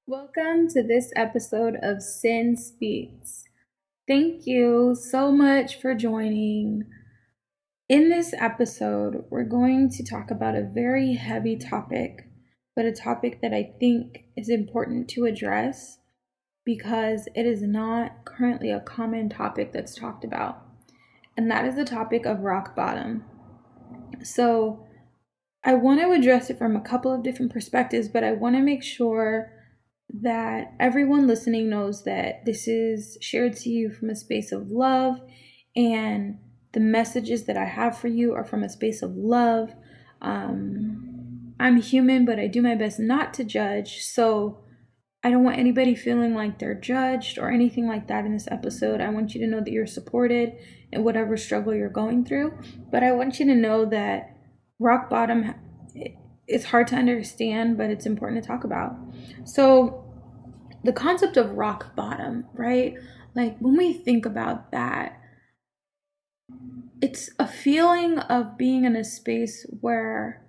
Welcome to this episode of CynSpeaks. Thank you so much for joining. In this episode, we're going to talk about a very heavy topic, but a topic that I think is important to address because it is not currently a common topic that's talked about, and that is the topic of rock bottom. So, I want to address it from a couple of different perspectives, but I want to make sure that everyone listening knows that this is shared to you from a space of love, and the messages that I have for you are from a space of love. I'm human, but I do my best not to judge, so I don't want anybody feeling like they're judged or anything like that in this episode. I want you to know that you're supported in whatever struggle you're going through, but I want you to know that rock bottom, it's hard to understand, but it's important to talk about. So the concept of rock bottom, right? Like when we think about that, it's a feeling of being in a space where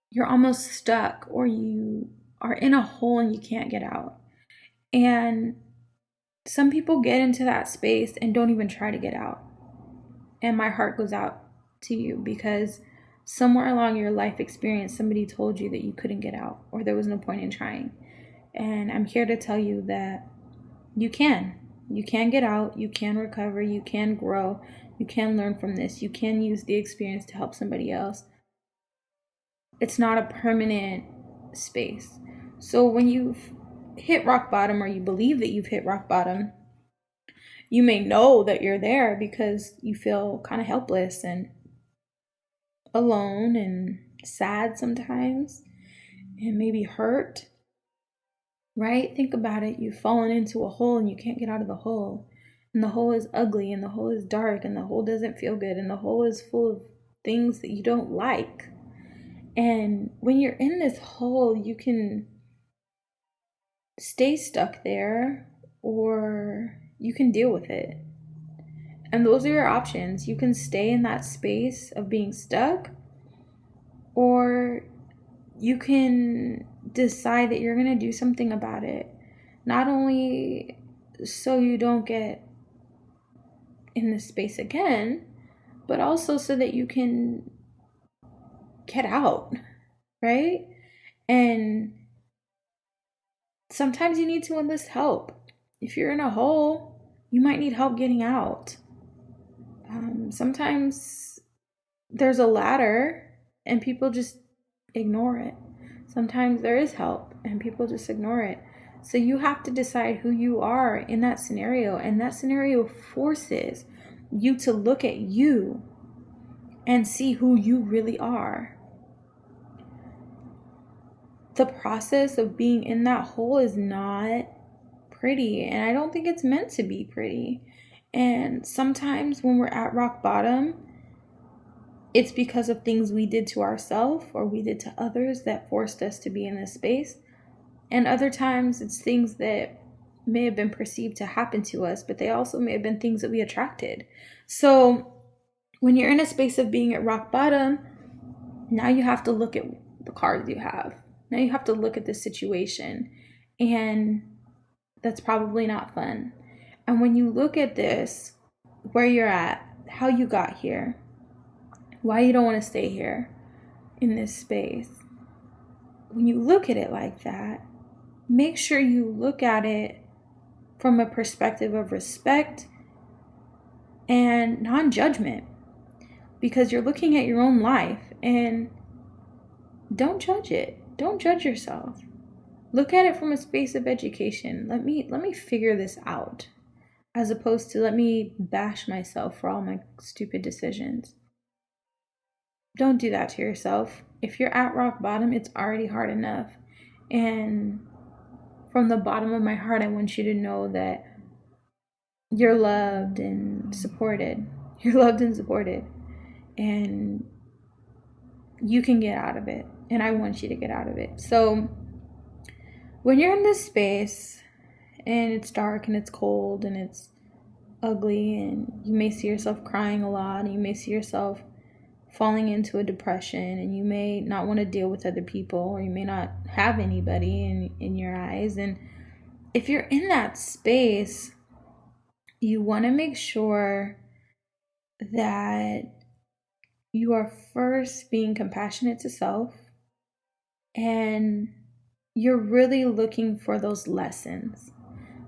you're almost stuck or you are in a hole and you can't get out. And some people get into that space and don't even try to get out. And my heart goes out to you because somewhere along your life experience, somebody told you that you couldn't get out or there was no point in trying. And I'm here to tell you that you can. You can get out, you can recover, you can grow, you can learn from this, you can use the experience to help somebody else. It's not a permanent space. So when you've hit rock bottom or you believe that you've hit rock bottom, you may know that you're there because you feel kind of helpless and alone and sad sometimes and maybe hurt. Right? Think about it. You've fallen into a hole and you can't get out of the hole. And the hole is ugly and the hole is dark and the hole doesn't feel good and the hole is full of things that you don't like. And when you're in this hole, you can stay stuck there or you can deal with it. And those are your options. You can stay in that space of being stuck, or you can decide that you're going to do something about it. Not only so you don't get in this space again, but also so that you can get out, right? And sometimes you need to enlist help. If you're in a hole, you might need help getting out. Sometimes there's a ladder and people just ignore it. Sometimes there is help and people just ignore it. So you have to decide who you are in that scenario, and that scenario forces you to look at you and see who you really are. The process of being in that hole is not pretty, and I don't think it's meant to be pretty. And sometimes when we're at rock bottom, it's because of things we did to ourselves or we did to others that forced us to be in this space. And other times it's things that may have been perceived to happen to us, but they also may have been things that we attracted. So when you're in a space of being at rock bottom, now you have to look at the cards you have. Now you have to look at the situation. And that's probably not fun. And when you look at this, where you're at, how you got here, why you don't want to stay here in this space, when you look at it like that, make sure you look at it from a perspective of respect and non-judgment, because you're looking at your own life, and don't judge it. Don't judge yourself. Look at it from a space of education. Let me figure this out, as opposed to let me bash myself for all my stupid decisions. Don't do that to yourself. If you're at rock bottom, it's already hard enough. And from the bottom of my heart, I want you to know that you're loved and supported. You're loved and supported. And you can get out of it. And I want you to get out of it. So when you're in this space and it's dark and it's cold and it's ugly and you may see yourself crying a lot and you may see yourself falling into a depression, and you may not want to deal with other people, or you may not have anybody in your eyes. And if you're in that space, you want to make sure that you are first being compassionate to self, and you're really looking for those lessons,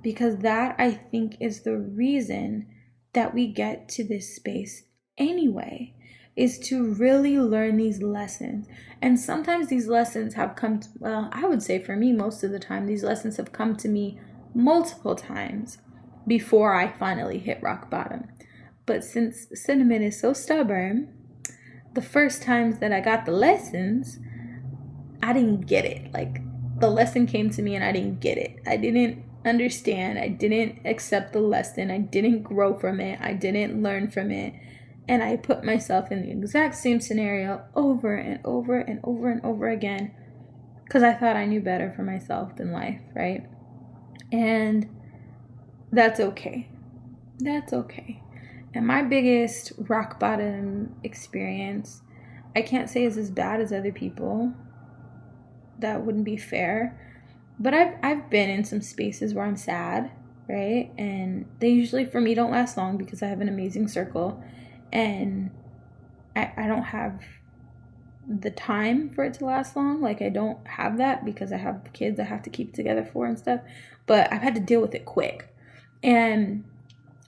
because that, I think, is the reason that we get to this space anyway, is to really learn these lessons. And sometimes these lessons have come to, well, I would say for me, most of the time, these lessons have come to me multiple times before I finally hit rock bottom. But since Cynamon is so stubborn, the first times that I got the lessons, I didn't get it. Like, the lesson came to me and I didn't get it. I didn't understand. I didn't accept the lesson. I didn't grow from it. I didn't learn from it. And I put myself in the exact same scenario over and over and over and over again, because I thought I knew better for myself than life, right? And that's okay. That's okay. And my biggest rock bottom experience, I can't say is as bad as other people. That wouldn't be fair. But I've been in some spaces where I'm sad, right? And they usually, for me, don't last long, because I have an amazing circle. And I don't have the time for it to last long. Like, I don't have that because I have kids I have to keep together for and stuff. But I've had to deal with it quick. And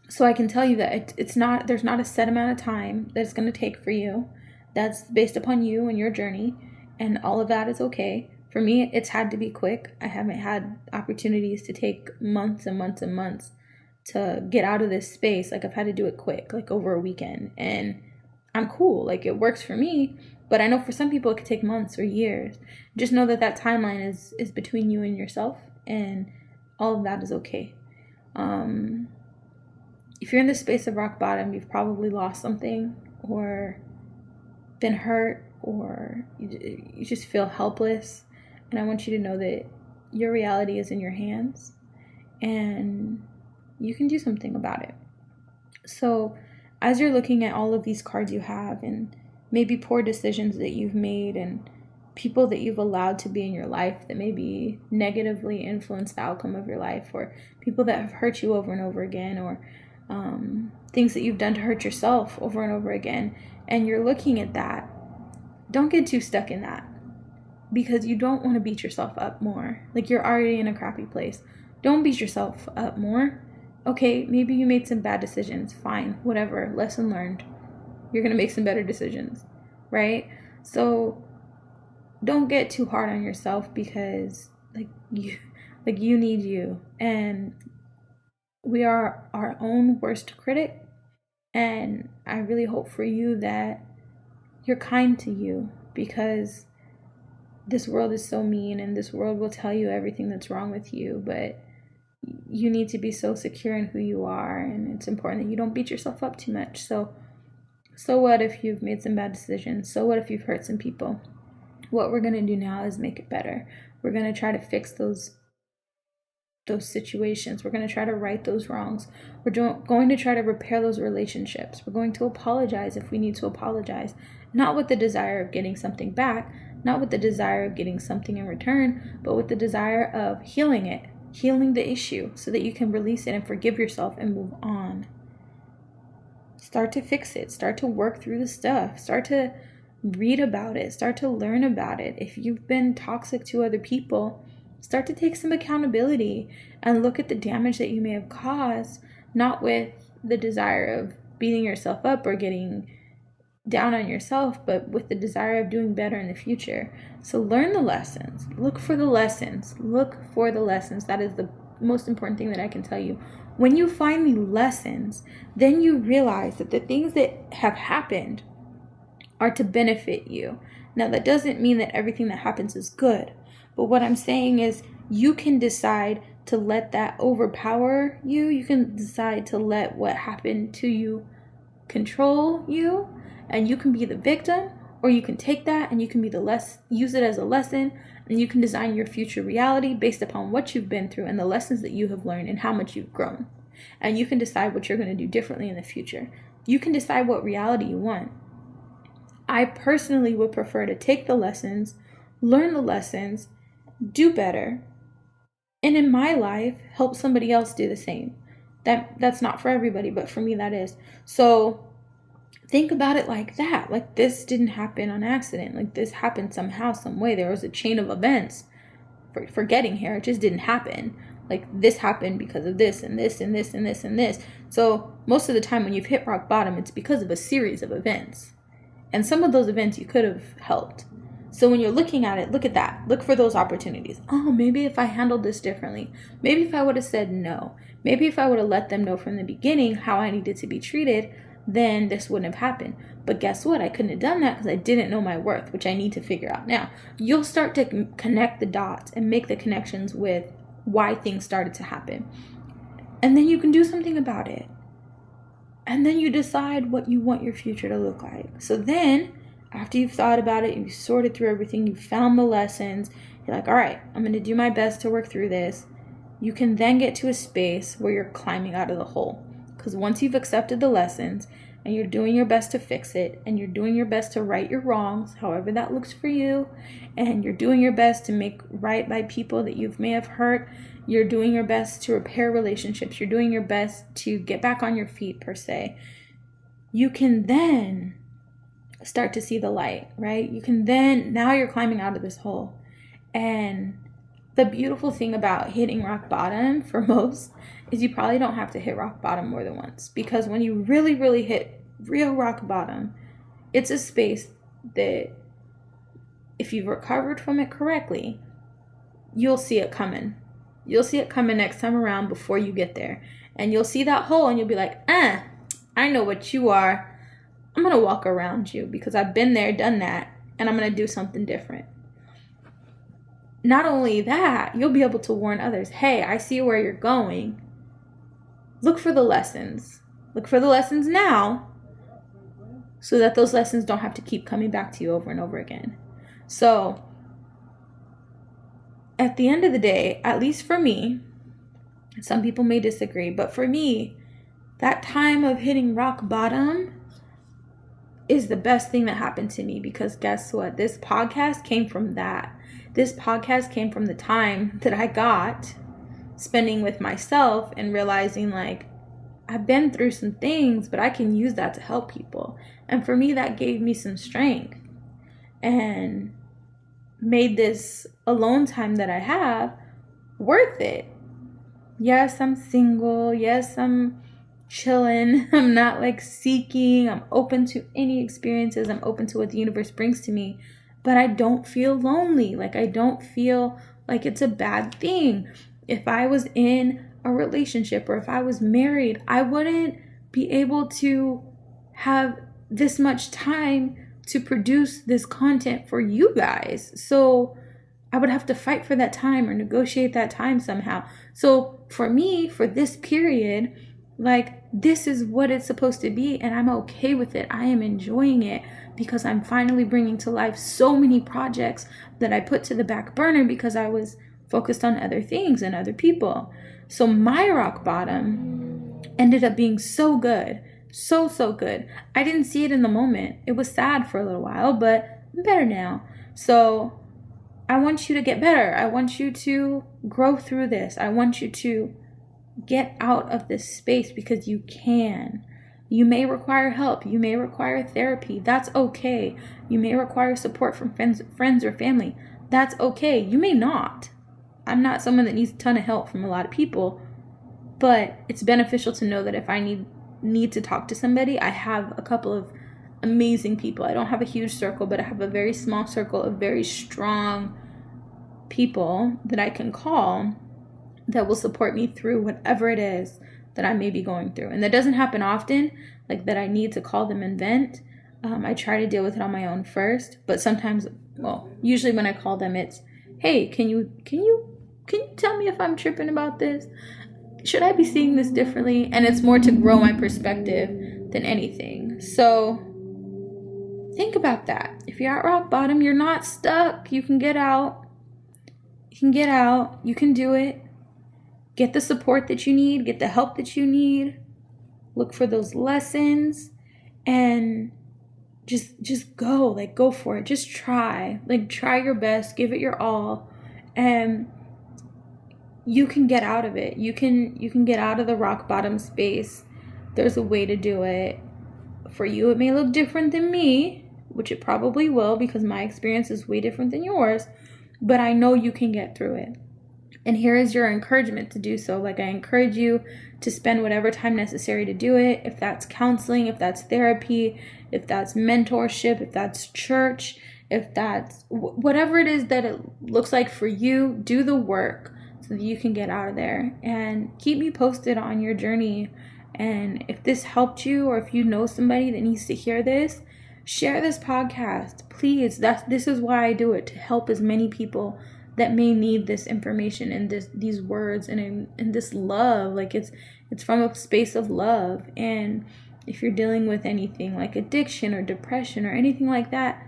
so I can tell you that there's not a set amount of time that it's going to take for you. That's based upon you and your journey. And all of that is okay. For me, it's had to be quick. I haven't had opportunities to take months and months and months to get out of this space. Like, I've had to do it quick, like over a weekend. And I'm cool. Like, it works for me. But I know for some people it could take months or years. Just know that that timeline is between you and yourself. And all of that is okay. If you're in the space of rock bottom, you've probably lost something, or been hurt, or you just feel helpless. And I want you to know that your reality is in your hands, and you can do something about it. So as you're looking at all of these cards you have, and maybe poor decisions that you've made, and people that you've allowed to be in your life that maybe negatively influence the outcome of your life, or people that have hurt you over and over again, or things that you've done to hurt yourself over and over again, and you're looking at that, don't get too stuck in that, because you don't want to beat yourself up more. Like, you're already in a crappy place. Don't beat yourself up more. Okay, maybe you made some bad decisions. Fine, whatever. Lesson learned. You're going to make some better decisions, right? So don't get too hard on yourself, because you need you. And we are our own worst critic. And I really hope for you that you're kind to you, because this world is so mean, and this world will tell you everything that's wrong with you, but you need to be so secure in who you are, and it's important that you don't beat yourself up too much. So what if you've made some bad decisions? So what if you've hurt some people? What we're going to do now is make it better. We're going to try to fix those situations. We're going to try to right those wrongs. We're going to try to repair those relationships. We're going to apologize if we need to apologize, not with the desire of getting something back, not with the desire of getting something in return, but with the desire of healing the issue, so that you can release it and forgive yourself and move on. Start to fix it. Start to work through the stuff. Start to read about it. Start to learn about it. If you've been toxic to other people, start to take some accountability and look at the damage that you may have caused, not with the desire of beating yourself up or getting down on yourself, but with the desire of doing better in the future. So learn the lessons. Look for the lessons. Look for the lessons. That is the most important thing that I can tell you. When you find the lessons, then you realize that the things that have happened are to benefit you. Now, that doesn't mean that everything that happens is good. But what I'm saying is, you can decide to let that overpower you. You can decide to let what happened to you control you, and you can be the victim, or you can take that and you can use it as a lesson, and you can design your future reality based upon what you've been through and the lessons that you have learned and how much you've grown. And you can decide what you're going to do differently in the future. You can decide what reality you want. I personally would prefer to take the lessons, learn the lessons, do better, and in my life, help somebody else do the same. That's not for everybody, but for me, that is. So think about it like that. Like, this didn't happen on accident. Like, this happened somehow, some way. There was a chain of events for getting here. It just didn't happen. Like, this happened because of this and this and this and this and this. So most of the time when you've hit rock bottom, it's because of a series of events. And some of those events you could have helped. So when you're looking at it, look at that. Look for those opportunities. Oh, maybe if I handled this differently. Maybe if I would have said no. Maybe if I would have let them know from the beginning how I needed to be treated, then this wouldn't have happened. But guess what? I couldn't have done that because I didn't know my worth, which I need to figure out now. You'll start to connect the dots and make the connections with why things started to happen. And then you can do something about it. And then you decide what you want your future to look like. So then, after you've thought about it, you've sorted through everything, you've found the lessons, you're like, all right, I'm going to do my best to work through this. You can then get to a space where you're climbing out of the hole. Because once you've accepted the lessons and you're doing your best to fix it, and you're doing your best to right your wrongs, however that looks for you, and you're doing your best to make right by people that you may have hurt, you're doing your best to repair relationships, you're doing your best to get back on your feet, per se, you can then start to see the light, right? You can then, now you're climbing out of this hole. And the beautiful thing about hitting rock bottom for most is you probably don't have to hit rock bottom more than once. Because when you really, really hit real rock bottom, it's a space that if you've recovered from it correctly, you'll see it coming. You'll see it coming next time around before you get there. And you'll see that hole and you'll be like, I know what you are. I'm going to walk around you because I've been there, done that, and I'm going to do something different. Not only that, you'll be able to warn others, hey, I see where you're going. Look for the lessons. Look for the lessons now so that those lessons don't have to keep coming back to you over and over again. So at the end of the day, at least for me, some people may disagree, but for me, that time of hitting rock bottom is the best thing that happened to me, because guess what? This podcast came from that. This podcast came from the time that I got spending with myself and realizing, like, I've been through some things, but I can use that to help people. And for me, that gave me some strength and made this alone time that I have worth it. Yes, I'm single. Yes, I'm chilling. I'm not like seeking. I'm open to any experiences. I'm open to what the universe brings to me. But I don't feel lonely. Like, I don't feel like it's a bad thing. If I was in a relationship or if I was married, I wouldn't be able to have this much time to produce this content for you guys. So I would have to fight for that time or negotiate that time somehow. So for me, for this period, like, this is what it's supposed to be, and I'm okay with it. I am enjoying it because I'm finally bringing to life so many projects that I put to the back burner because I was focused on other things and other people. So my rock bottom ended up being so good. So good. I didn't see it in the moment. It was sad for a little while, but I'm better now. So I want you to get better. I want you to grow through this. I want you to get out of this space because you can. You may require help. You may require therapy. That's okay. You may require support from friends or family. That's okay. You may not. I'm not someone that needs a ton of help from a lot of people, but it's beneficial to know that if I need to talk to somebody, I have a couple of amazing people. I don't have a huge circle, but I have a very small circle of very strong people that I can call that will support me through whatever it is that I may be going through. And that doesn't happen often, like that I need to call them and vent. I try to deal with it on my own first, but sometimes, usually when I call them, it's, hey, can you tell me if I'm tripping about this? Should I be seeing this differently? And it's more to grow my perspective than anything. So think about that. If you're at rock bottom, you're not stuck. You can get out. You can get out. You can do it. Get the support that you need. Get the help that you need. Look for those lessons and just go, like, go for it. Just try, like, try your best, give it your all, and you can get out of it. You can get out of the rock bottom space. There's a way to do it. For you, it may look different than me, which it probably will, because my experience is way different than yours, but I know you can get through it. And here is your encouragement to do so. Like, I encourage you to spend whatever time necessary to do it. If that's counseling, if that's therapy, if that's mentorship, if that's church, if that's whatever it is that it looks like for you, do the work so that you can get out of there. And keep me posted on your journey. And if this helped you, or if you know somebody that needs to hear this, share this podcast, please. This is why I do it, to help as many people that may need this information and these words and this love. Like, it's from a space of love. And if you're dealing with anything like addiction or depression or anything like that,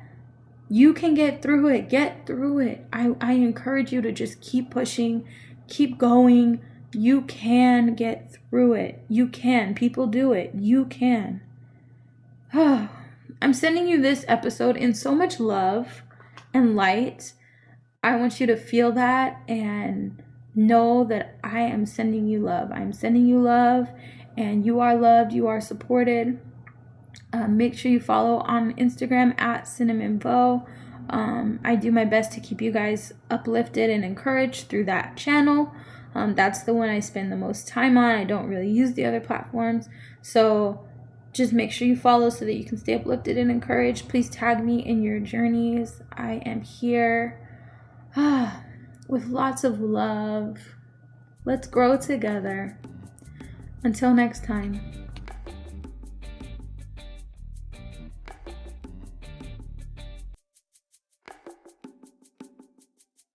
you can get through it. Get through it. I encourage you to just keep pushing, keep going. You can get through it. You can. People do it. You can. I'm sending you this episode in so much love and light. I want you to feel that and know that I am sending you love. I'm sending you love, and you are loved. You are supported. Make sure you follow on Instagram at Cynamon Voe. I do my best to keep you guys uplifted and encouraged through that channel. That's the one I spend the most time on. I don't really use the other platforms. So just make sure you follow so that you can stay uplifted and encouraged. Please tag me in your journeys. I am here with lots of love. Let's grow together. Until next time.